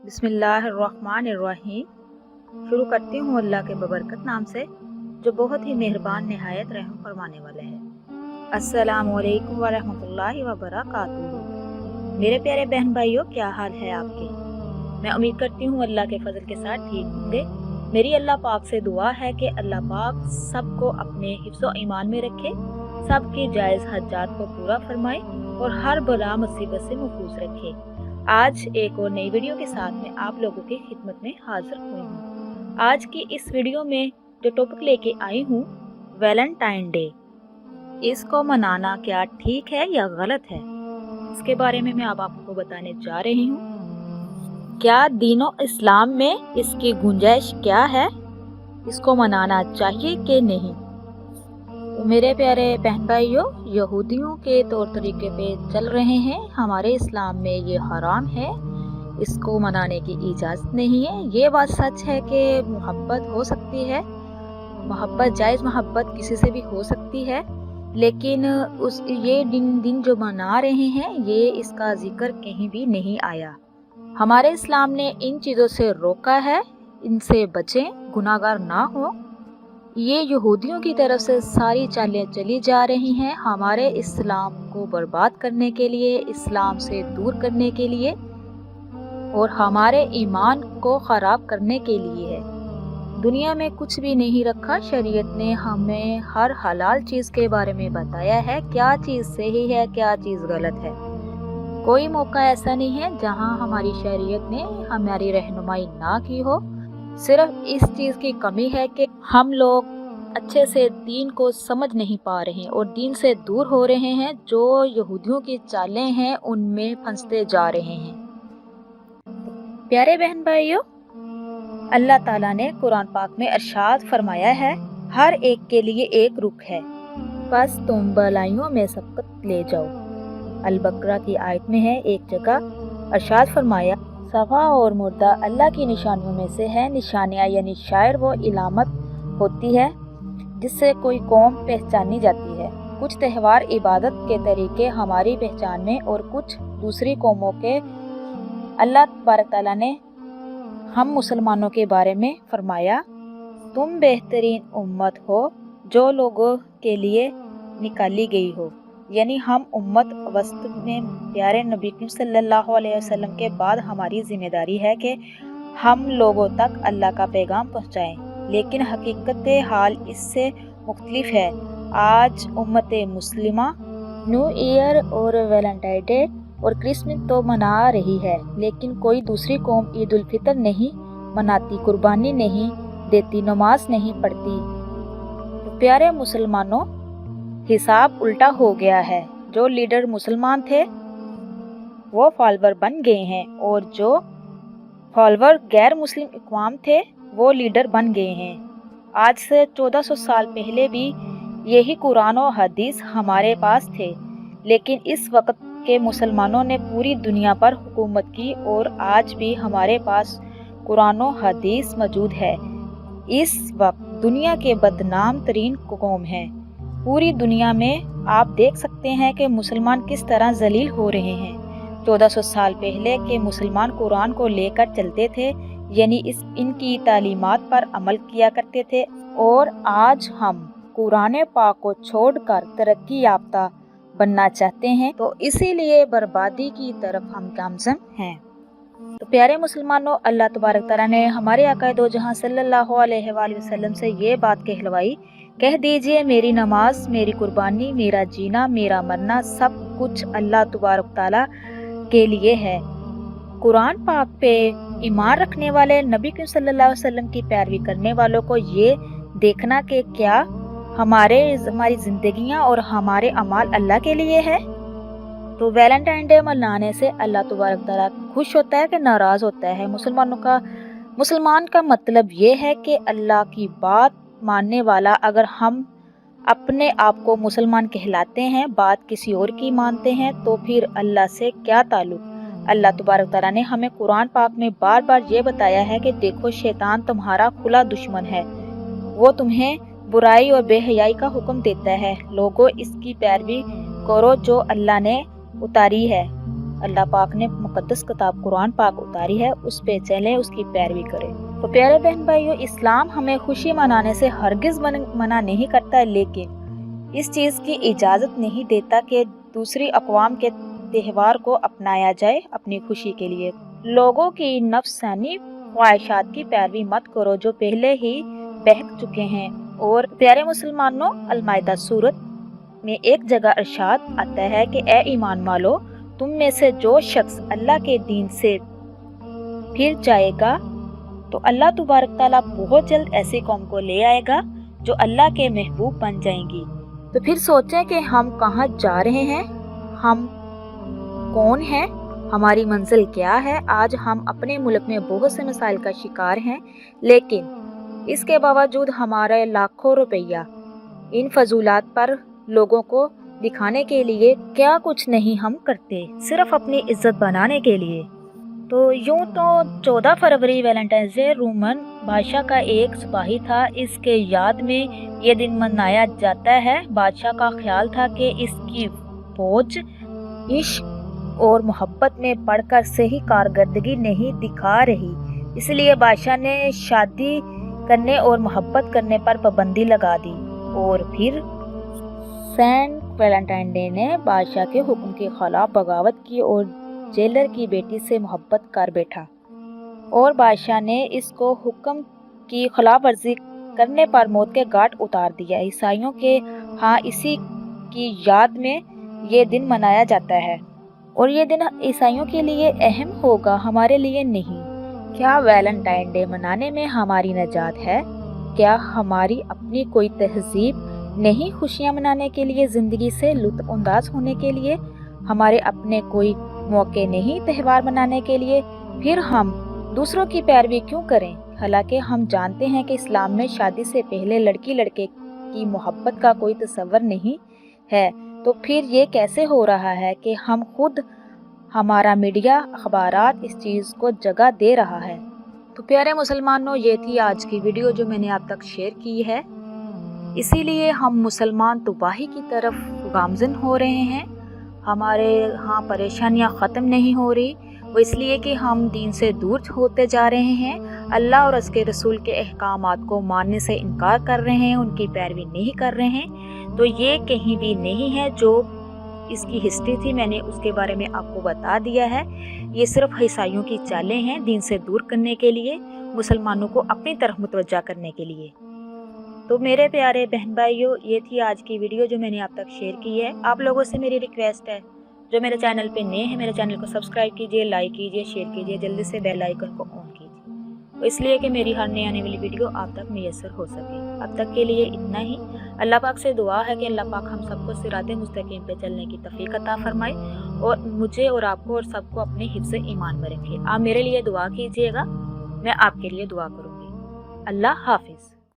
बिस्मिल्लाहिर्रहमानिर्रहीम। शुरू करती हूँ अल्लाह के बबरकत नाम से जो बहुत ही मेहरबान नहायत रहम फरमाने वाला है। अस्सलामुअलैकुम वरहमतुल्लाहि वबरकातुहू। मेरे प्यारे बहन भाइयों, क्या हाल है आपके? मैं उम्मीद करती हूँ अल्लाह के फजल के साथ ठीक होंगे। मेरी अल्लाह पाक से दुआ है कि अल्लाह पाक सबको अपने हिफ्ज़ो ईमान में रखे, सबकी जायज़ हज्जात को पूरा फरमाए और हर बला मुसीबत से महफूज रखे। आज एक और नई वीडियो के साथ मैं आप लोगों की खिदमत में हाजिर हुई हूँ। आज की इस वीडियो में जो टॉपिक लेके आई हूँ, वैलेंटाइन डे। इसको मनाना क्या ठीक है या गलत है, इसके बारे में मैं अब आपको बताने जा रही हूँ। क्या दीनो इस्लाम में इसकी गुंजाइश क्या है, इसको मनाना चाहिए कि नहीं। तो मेरे प्यारे बहन भाइयों, यहूदियों के तौर तरीके पे चल रहे हैं, हमारे इस्लाम में ये हराम है, इसको मनाने की इजाज़त नहीं है। ये बात सच है कि मोहब्बत हो सकती है, मोहब्बत जायज़ मोहब्बत किसी से भी हो सकती है, लेकिन ये दिन जो मना रहे हैं ये इसका जिक्र कहीं भी नहीं आया। हमारे इस्लाम ने इन चीज़ों से रोका है, इनसे बचें, गुनाहगार ना हो। ये यहूदियों की तरफ से सारी चालें चली जा रही हैं हमारे इस्लाम को बर्बाद करने के लिए, इस्लाम से दूर करने के लिए और हमारे ईमान को ख़राब करने के लिए है। दुनिया में कुछ भी नहीं रखा, शरीयत ने हमें हर हलाल चीज़ के बारे में बताया है, क्या चीज़ सही है, क्या चीज़ गलत है। कोई मौका ऐसा नहीं है जहां हमारी शरीयत ने हमारी रहनुमाई ना की हो। सिर्फ इस चीज़ की कमी है कि हम लोग अच्छे से दीन को समझ नहीं पा रहे हैं और दीन से दूर हो रहे हैं। जो यहूदियों की चालें हैं उनमें फंसते जा रहे हैं। प्यारे बहन भाइयों, अल्लाह ताला ने कुरान पाक में इरशाद फरमाया है, हर एक के लिए एक रुख है, बस तुम भलाइयों में सबकत ले जाओ। अल-बकरा की आयत में है एक जगह इरशाद फरमाया, सफ़ा और मुर्दा अल्लाह की निशानियों में से है। निशानियाँ यानी शायर वो इलामत होती है जिससे कोई कौम पहचानी जाती है। कुछ त्यौहार इबादत के तरीके हमारी पहचान में और कुछ दूसरी कौमों के। अल्लाह तबारक तआला ने हम मुसलमानों के बारे में फरमाया, तुम बेहतरीन उम्मत हो जो लोगों के लिए निकाली गई हो। यानी हम उम्मत वस्त में प्यारे नबी सल्लल्लाहु अलैहि वसल्लम के बाद हमारी ज़िम्मेदारी है कि हम लोगों तक अल्लाह का पैगाम पहुँचाएँ। लेकिन हकीकत हाल इससे मुख्तलिफ है। आज उम्मत मुस्लिमा न्यू ईयर और वैलेंटाइन डे और क्रिसमस तो मना रही है, लेकिन कोई दूसरी कौम ईद उल फितर नहीं मनाती, कुर्बानी नहीं देती, नमाज नहीं पढ़ती। तो प्यारे मुसलमानों, हिसाब उल्टा हो गया है। जो लीडर मुसलमान थे वो फॉलोवर बन गए हैं और जो फॉलोवर गैर मुस्लिम अक़वाम थे वो लीडर बन गए हैं। आज से 1400 साल पहले भी यही कुरान और हदीस हमारे पास थे, लेकिन इस वक्त के मुसलमानों ने पूरी दुनिया पर हुकूमत की और आज भी हमारे पास कुरान और हदीस मौजूद है। इस वक्त दुनिया के बदनाम तरीन कौम है। पूरी दुनिया में आप देख सकते हैं कि मुसलमान किस तरह जलील हो रहे हैं। 1400 साल पहले के मुसलमान कुरान को लेकर चलते थे, यानी इनकी तालीमात पर अमल किया करते थे, और आज हम कुरान पाक को छोड़कर तरक्की याफ्ता बनना चाहते हैं, तो इसीलिए बर्बादी की तरफ हम गामज़न हैं। तो प्यारे मुसलमानों, अल्लाह तबारक तआला ने हमारे आका दो जहां सल्लल्लाहु अलैहि वसल्लम से ये बात कहलवाई, कह दीजिए मेरी नमाज, मेरी कुर्बानी, मेरा जीना, मेरा मरना सब कुछ अल्लाह तबारक तआला के लिए है। कुरान पाक पे ईमान रखने वाले नबी सल्लल्लाहु अलैहि वसल्लम की पैरवी करने वालों को ये देखना कि क्या हमारी ज़िंदगियाँ और हमारे अमाल अल्लाह के लिए है। तो वैलेंटाइन डे मनाने से अल्लाह तबारक तआला खुश होता है कि नाराज़ होता है। मुसलमान का मतलब ये है कि अल्लाह की बात मानने वाला। अगर हम अपने आप को मुसलमान कहलाते हैं, बात किसी और की मानते हैं, तो फिर अल्लाह से क्या ताल्लुक़। अल्लाह तबारक तआला ने हमें कुरान पाक में बार बार ये बताया है कि देखो शैतान तुम्हारा खुला दुश्मन है, वो तुम्हें बुराई और बेहयाई का हुक्म देता है। लोगों इसकी पैरवी करो जो अल्लाह ने उतारी है। اللہ پاک نے مقدس کتاب قرآن پاک اتاری ہے اس پہ چلیں، اس کی پیروی کریں۔ تو پیارے بہن بھائیوں، اسلام ہمیں خوشی منانے سے ہرگز منع نہیں کرتا، لیکن اس چیز کی اجازت نہیں دیتا کہ دوسری اقوام کے تہوار کو اپنایا جائے اپنی خوشی کے لیے۔ لوگوں کی نفسانی خواہشات کی پیروی مت کرو جو پہلے ہی بہک چکے ہیں۔ اور پیارے مسلمانوں، المائدہ سورت میں ایک جگہ ارشاد آتا ہے کہ اے ایمان والو، تم میں سے جو شخص اللہ کے دین سے پھر جائے گا تو اللہ تبارک تعالیٰ بہت جلد ایسی قوم کو لے آئے گا جو اللہ کے محبوب بن جائیں گی۔ تو پھر سوچیں کہ ہم کہاں جا رہے ہیں، ہم کون ہیں، ہماری منزل کیا ہے۔ آج ہم اپنے ملک میں بہت سے مسائل کا شکار ہیں، لیکن اس کے باوجود ہمارے لاکھوں روپیہ ان فضولات پر لوگوں کو دکھانے کے لیے کیا کچھ نہیں ہم کرتے، صرف اپنی عزت بنانے کے لیے۔ تو یوں تو 14 فروری ویلنٹائنز ڈے رومن بادشاہ کا ایک سپاہی تھا، اس کے یاد میں یہ دن منایا جاتا ہے۔ بادشاہ کا خیال تھا کہ اس کی فوج عشق اور محبت میں پڑھ کر صحیح کارکردگی نہیں دکھا رہی، اس لیے بادشاہ نے شادی کرنے اور محبت کرنے پر پابندی لگا دی۔ اور پھر سینٹ ویلنٹائن ڈے نے بادشاہ کے حکم کے خلاف بغاوت کی اور جیلر کی بیٹی سے محبت کر بیٹھا، اور بادشاہ نے اس کو حکم کی خلاف ورزی کرنے پر موت کے گھاٹ اتار دیا۔ عیسائیوں کے ہاں اسی کی یاد میں یہ دن منایا جاتا ہے، اور یہ دن عیسائیوں کے لیے اہم ہوگا، ہمارے لیے نہیں۔ کیا ویلنٹائن ڈے منانے میں ہماری نجات ہے؟ کیا ہماری اپنی کوئی تہذیب نہیں خوشیاں منانے کے لیے، زندگی سے لطف انداز ہونے کے لیے؟ ہمارے اپنے کوئی موقع نہیں تہوار منانے کے لیے؟ پھر ہم دوسروں کی پیروی کیوں کریں؟ حالانکہ ہم جانتے ہیں کہ اسلام میں شادی سے پہلے لڑکی لڑکے کی محبت کا کوئی تصور نہیں ہے، تو پھر یہ کیسے ہو رہا ہے کہ ہم خود، ہمارا میڈیا، اخبارات اس چیز کو جگہ دے رہا ہے؟ تو پیارے مسلمانوں، یہ تھی آج کی ویڈیو جو میں نے آپ تک شیئر کی ہے۔ اسی لیے ہم مسلمان تباہی کی طرف گامزن ہو رہے ہیں، ہمارے ہاں پریشانیاں ختم نہیں ہو رہی، وہ اس لیے کہ ہم دین سے دور ہوتے جا رہے ہیں، اللہ اور اس کے رسول کے احکامات کو ماننے سے انکار کر رہے ہیں، ان کی پیروی نہیں کر رہے ہیں۔ تو یہ کہیں بھی نہیں ہے، جو اس کی ہسٹری تھی میں نے اس کے بارے میں آپ کو بتا دیا ہے۔ یہ صرف عیسائیوں کی چالیں ہیں دین سے دور کرنے کے لیے، مسلمانوں کو اپنی طرف متوجہ کرنے کے لیے۔ تو میرے پیارے بہن بھائیوں، یہ تھی آج کی ویڈیو جو میں نے آپ تک شیئر کی ہے۔ آپ لوگوں سے میری ریکویسٹ ہے، جو میرے چینل پہ نئے ہیں، میرے چینل کو سبسکرائب کیجئے، لائک کیجئے، شیئر کیجئے، جلدی سے بیل آئیکن کو آن کیجئے، اس لیے کہ میری ہر نئی آنے والی ویڈیو آپ تک میسر ہو سکے۔ اب تک کے لیے اتنا ہی۔ اللہ پاک سے دعا ہے کہ اللہ پاک ہم سب کو صراط مستقیم پہ چلنے کی توفیق عطا فرمائے، اور مجھے اور آپ کو اور سب کو اپنے حفظ ایمان میں رکھے۔ آپ میرے لیے دعا کیجئے گا، میں آپ کے لیے دعا کروں گی۔ اللہ حافظ۔